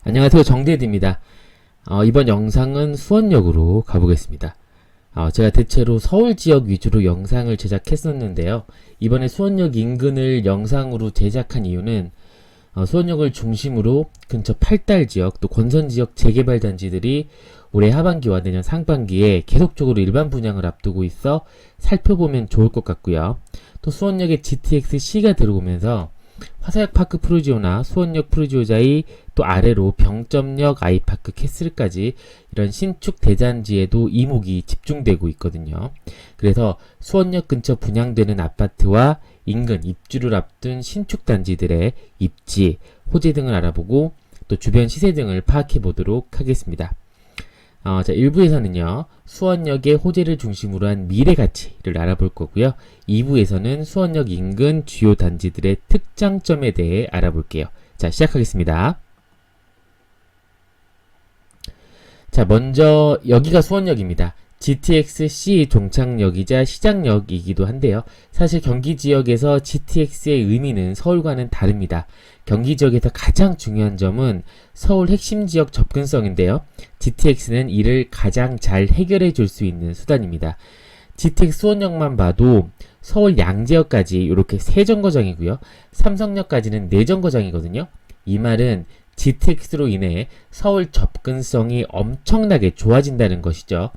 안녕하세요. 정대디입니다. 이번 영상은 수원역으로 가보겠습니다. 제가 대체로 서울 지역 위주로 영상을 제작했었는데요. 이번에 수원역 인근을 영상으로 제작한 이유는 수원역을 중심으로 근처 팔달 지역, 또 권선 지역 재개발 단지들이 올해 하반기와 내년 상반기에 계속적으로 일반 분양을 앞두고 있어 살펴보면 좋을 것 같고요. 또 수원역에 GTX-C가 들어오면서 화사역 파크 프루지오나 수원역 프루지오자이 또 아래로 병점역 아이파크 캐슬까지 이런 신축 대단지에도 이목이 집중되고 있거든요. 그래서 수원역 근처 분양되는 아파트와 인근 입주를 앞둔 신축 단지들의 입지, 호재 등을 알아보고 또 주변 시세 등을 파악해 보도록 하겠습니다. 자, 1부에서는요, 수원역의 호재를 중심으로 한 미래 가치를 알아볼 거고요. 2부에서는 수원역 인근 주요 단지들의 특장점에 대해 알아볼게요. 자, 시작하겠습니다. 자, 먼저 여기가 수원역입니다. GTX-C 종착역이자 시작역이기도 한데요. 사실 경기 지역에서 GTX의 의미는 서울과는 다릅니다. 경기 지역에서 가장 중요한 점은 서울 핵심 지역 접근성인데요. GTX는 이를 가장 잘 해결해 줄 수 있는 수단입니다. GTX 수원역만 봐도 서울 양재역까지 이렇게 3정거장이고요. 삼성역까지는 4정거장이거든요. 이 말은 GTX로 인해 서울 접근성이 엄청나게 좋아진다는 것이죠.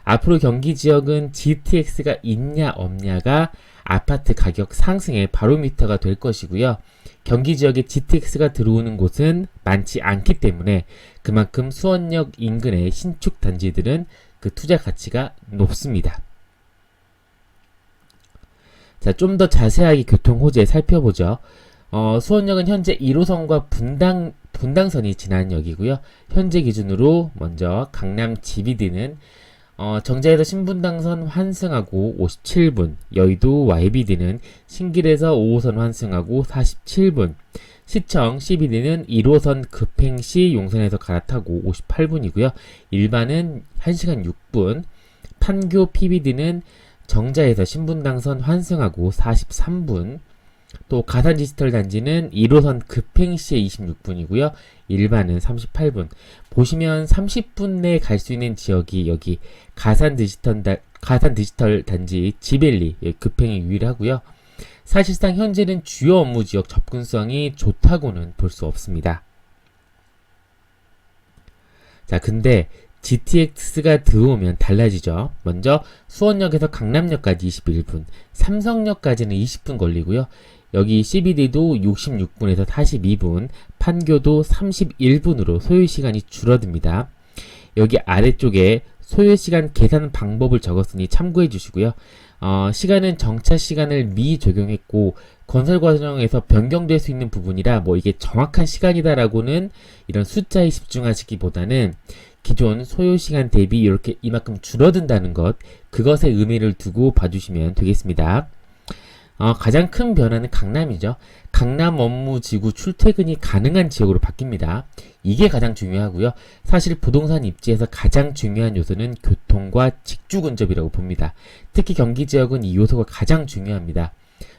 앞으로 경기 지역은 GTX가 있냐 없냐가 아파트 가격 상승의 바로미터가 될 것이고요. 경기 지역에 GTX가 들어오는 곳은 많지 않기 때문에 그만큼 수원역 인근의 신축 단지들은 그 투자 가치가 높습니다. 자, 좀 더 자세하게 교통 호재 살펴보죠. 수원역은 현재 1호선과 분당선이 지나는 역이고요. 현재 기준으로 먼저 강남 GBD는 정자에서 신분당선 환승하고 57분, 여의도 YBD는 신길에서 5호선 환승하고 47분, 시청 CBD는 1호선 급행시 용산에서 갈아타고 58분이고요. 일반은 1시간 6분, 판교 PBD는 정자에서 신분당선 환승하고 43분, 또 가산 디지털 단지는 1호선 급행시에 26분이고요. 일반은 38분. 보시면 30분 내에 갈 수 있는 지역이 여기 가산 디지털 단지 지벨리 급행이 유일하고요. 사실상 현재는 주요 업무 지역 접근성이 좋다고는 볼 수 없습니다. 자, 근데 GTX가 들어오면 달라지죠. 먼저 수원역에서 강남역까지 21분, 삼성역까지는 20분 걸리고요. 여기 CBD도 66분에서 42분, 판교도 31분으로 소요시간이 줄어듭니다. 여기 아래쪽에 소요시간 계산 방법을 적었으니 참고해 주시고요. 시간은 정차 시간을 미적용했고 건설 과정에서 변경될 수 있는 부분이라 뭐 이게 정확한 시간이다라고는 이런 숫자에 집중하시기보다는 기존 소요시간 대비 이렇게 이만큼 줄어든다는 것, 그것에 의미를 두고 봐주시면 되겠습니다. 가장 큰 변화는 강남이죠. 강남 업무지구 출퇴근이 가능한 지역으로 바뀝니다. 이게 가장 중요하고요. 사실 부동산 입지에서 가장 중요한 요소는 교통과 직주 근접이라고 봅니다. 특히 경기 지역은 이 요소가 가장 중요합니다.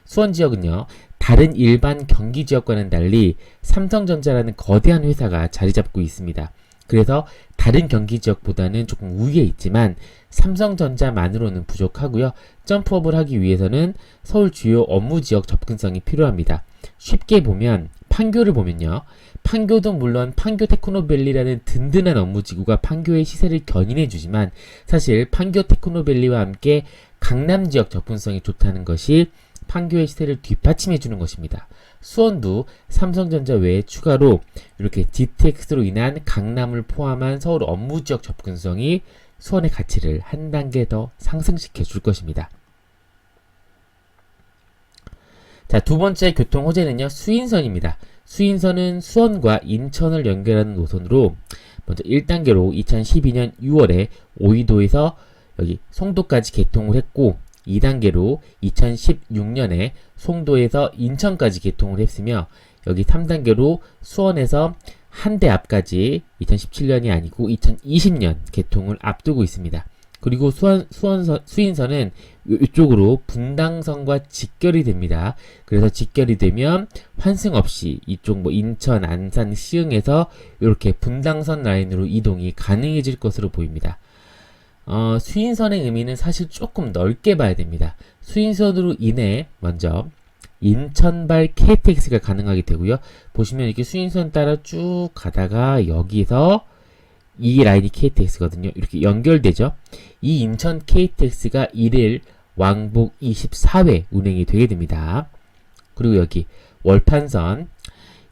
수원 지역은요, 다른 일반 경기 지역과는 달리 삼성전자라는 거대한 회사가 자리 잡고 있습니다. 그래서 다른 경기 지역보다는 조금 우위에 있지만 삼성전자만으로는 부족하고요. 점프업을 하기 위해서는 서울 주요 업무 지역 접근성이 필요합니다. 쉽게 보면 판교를 보면요. 판교도 물론 판교 테크노밸리라는 든든한 업무지구가 판교의 시세를 견인해 주지만 사실 판교 테크노밸리와 함께 강남 지역 접근성이 좋다는 것이 판교의 시세를 뒷받침해 주는 것입니다. 수원도 삼성전자 외에 추가로 이렇게 GTX로 인한 강남을 포함한 서울 업무지역 접근성이 수원의 가치를 한 단계 더 상승시켜 줄 것입니다. 자, 두 번째 교통 호재는요, 수인선입니다. 수인선은 수원과 인천을 연결하는 노선으로 먼저 1단계로 2012년 6월에 오이도에서 여기 송도까지 개통을 했고 2단계로 2016년에 송도에서 인천까지 개통을 했으며 여기 3단계로 수원에서 한대 앞까지 2017년이 아니고 2020년 개통을 앞두고 있습니다. 그리고 수인선은 이쪽으로 분당선과 직결이 됩니다. 그래서 직결이 되면 환승 없이 이쪽 뭐 인천, 안산, 시흥에서 이렇게 분당선 라인으로 이동이 가능해질 것으로 보입니다. 수인선의 의미는 사실 조금 넓게 봐야 됩니다. 수인선으로 인해 먼저 인천발 KTX가 가능하게 되고요. 보시면 이렇게 수인선 따라 쭉 가다가 여기서 이 라인이 KTX거든요. 이렇게 연결되죠. 이 인천 KTX가 1일 왕복 24회 운행이 되게 됩니다. 그리고 여기 월판선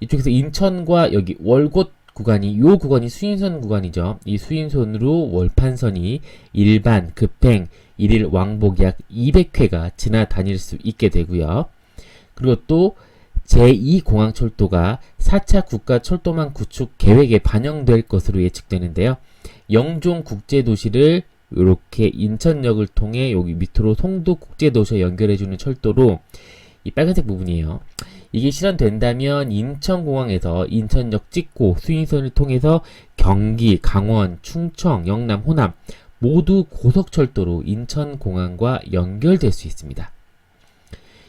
이쪽에서 인천과 여기 월곶 구간이 요 구간이 수인선 구간이죠. 이 수인선으로 월판선이 일반 급행 1일 왕복 약 200회가 지나다닐 수 있게 되고요. 그리고 또 제2공항철도가 4차 국가철도망 구축 계획에 반영될 것으로 예측되는데요. 영종 국제도시를 이렇게 인천역을 통해 여기 밑으로 송도 국제도시와 연결해주는 철도로 이 빨간색 부분이에요. 이게 실현된다면 인천공항에서 인천역 찍고 수인선을 통해서 경기, 강원, 충청, 영남, 호남 모두 고속철도로 인천공항과 연결될 수 있습니다.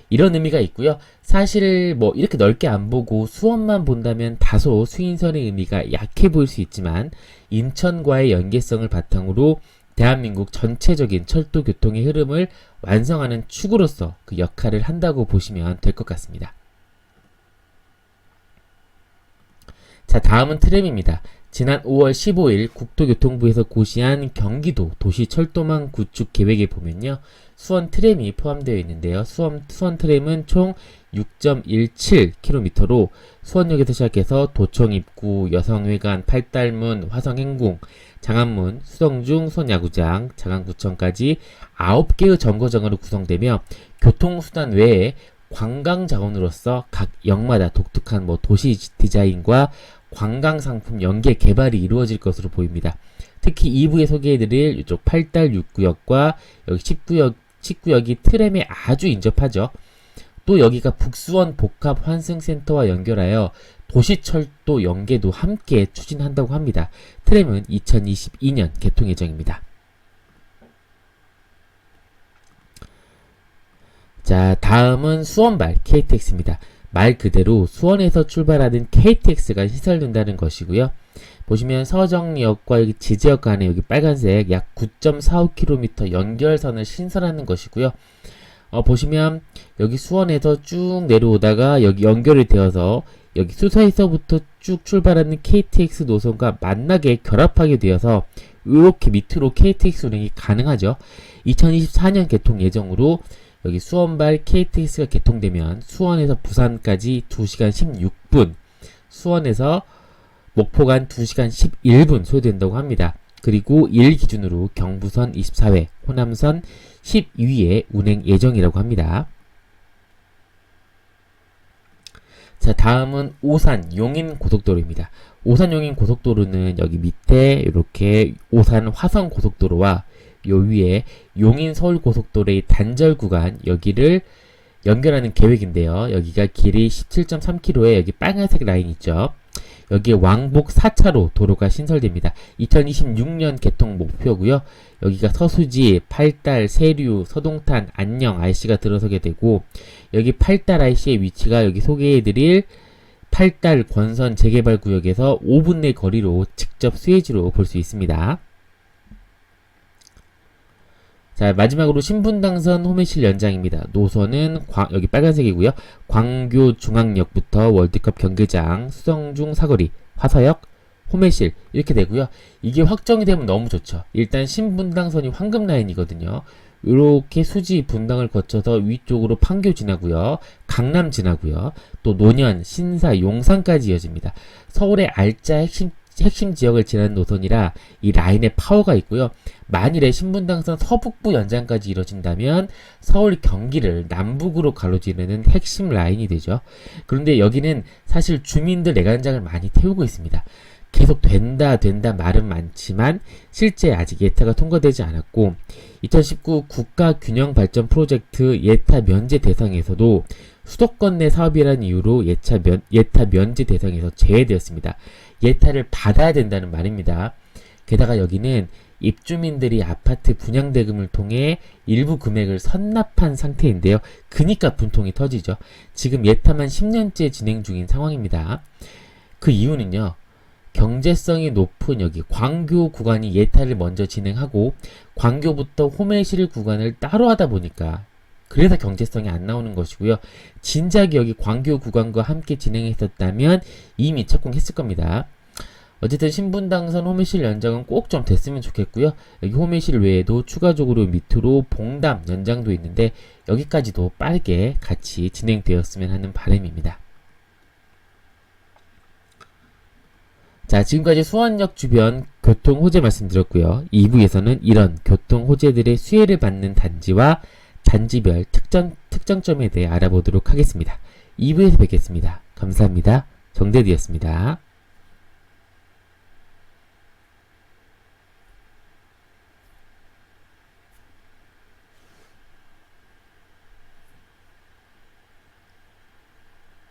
이런 의미가 있고요. 사실 뭐 이렇게 넓게 안 보고 수원만 본다면 다소 수인선의 의미가 약해 보일 수 있지만 인천과의 연계성을 바탕으로 대한민국 전체적인 철도 교통의 흐름을 완성하는 축으로서 그 역할을 한다고 보시면 될 것 같습니다. 자, 다음은 트램입니다. 지난 5월 15일 국토교통부에서 고시한 경기도 도시철도망 구축 계획에 보면요. 수원 트램이 포함되어 있는데요. 수원 트램은 총 6.17km로 수원역에서 시작해서 도청 입구, 여성회관, 팔달문, 화성행궁, 장안문, 수성중, 수원야구장, 장안구청까지 9개의 정거장으로 구성되며 교통수단 외에 관광자원으로서 각 역마다 독특한 도시 디자인과 관광상품 연계 개발이 이루어질 것으로 보입니다. 특히 2부에 소개해드릴 이쪽 8달 6구역과 여기 19역이 트램에 아주 인접하죠. 또 여기가 북수원 복합환승센터와 연결하여 도시철도 연계도 함께 추진한다고 합니다. 트램은 2022년 개통 예정입니다. 자, 다음은 수원발 KTX입니다. 말 그대로 수원에서 출발하는 KTX가 시설된다는 것이고요. 보시면 서정역과 여기 지제역 간에 여기 빨간색 약 9.45km 연결선을 신설하는 것이고요. 보시면 여기 수원에서 쭉 내려오다가 여기 연결이 되어서 여기 수서에서부터 쭉 출발하는 KTX 노선과 만나게 결합하게 되어서 이렇게 밑으로 KTX 운행이 가능하죠. 2024년 개통 예정으로 여기 수원발 KTX가 개통되면 수원에서 부산까지 2시간 16분, 수원에서 목포간 2시간 11분 소요된다고 합니다. 그리고 1 기준으로 경부선 24회, 호남선 12회 운행 예정이라고 합니다. 자, 다음은 오산 용인 고속도로입니다. 오산 용인 고속도로는 여기 밑에 이렇게 오산 화성 고속도로와 요 위에 용인 서울 고속도로의 단절 구간 여기를 연결하는 계획인데요. 여기가 길이 17.3km에 여기 빨간색 라인 있죠. 여기에 왕복 4차로 도로가 신설됩니다. 2026년 개통 목표고요. 여기가 서수지, 팔달, 세류, 서동탄, 안녕, IC가 들어서게 되고 여기 팔달 IC의 위치가 여기 소개해드릴 팔달 권선 재개발 구역에서 5분 내 거리로 직접 수혜지로 볼 수 있습니다. 자, 마지막으로 신분당선 호매실 연장입니다. 노선은 여기 빨간색이고요. 광교 중앙역부터 월드컵 경기장, 수성중 사거리, 화서역, 호매실 이렇게 되고요. 이게 확정이 되면 너무 좋죠. 일단 신분당선이 황금 라인이거든요. 이렇게 수지 분당을 거쳐서 위쪽으로 판교 지나고요. 강남 지나고요. 또 노년, 신사, 용산까지 이어집니다. 서울의 알짜 핵심 지역을 지나는 노선이라 이 라인에 파워가 있고요. 만일에 신분당선 서북부 연장까지 이뤄진다면 서울 경기를 남북으로 가로지르는 핵심 라인이 되죠. 그런데 여기는 사실 주민들 내관장을 많이 태우고 있습니다. 계속 된다 말은 많지만 실제 아직 예타가 통과되지 않았고 2019 국가균형발전 프로젝트 예타 면제 대상에서도 수도권 내 사업이라는 이유로 예타 면제 대상에서 제외되었습니다. 예타를 받아야 된다는 말입니다. 게다가 여기는 입주민들이 아파트 분양대금을 통해 일부 금액을 선납한 상태인데요. 그니까 분통이 터지죠. 지금 예타만 10년째 진행 중인 상황입니다. 그 이유는요. 경제성이 높은 여기 광교 구간이 예타를 먼저 진행하고 광교부터 호메실 구간을 따로 하다 보니까 그래서 경제성이 안 나오는 것이고요. 진작에 여기 광교 구간과 함께 진행했었다면 이미 착공했을 겁니다. 어쨌든 신분당선 호메실 연장은 꼭 좀 됐으면 좋겠고요. 여기 호메실 외에도 추가적으로 밑으로 봉담 연장도 있는데 여기까지도 빠르게 같이 진행되었으면 하는 바람입니다. 자, 지금까지 수원역 주변 교통 호재 말씀드렸고요. 2부에서는 이런 교통 호재들의 수혜를 받는 단지와 단지별 특정점에 대해 알아보도록 하겠습니다. 2부에서 뵙겠습니다. 감사합니다. 정대디였습니다.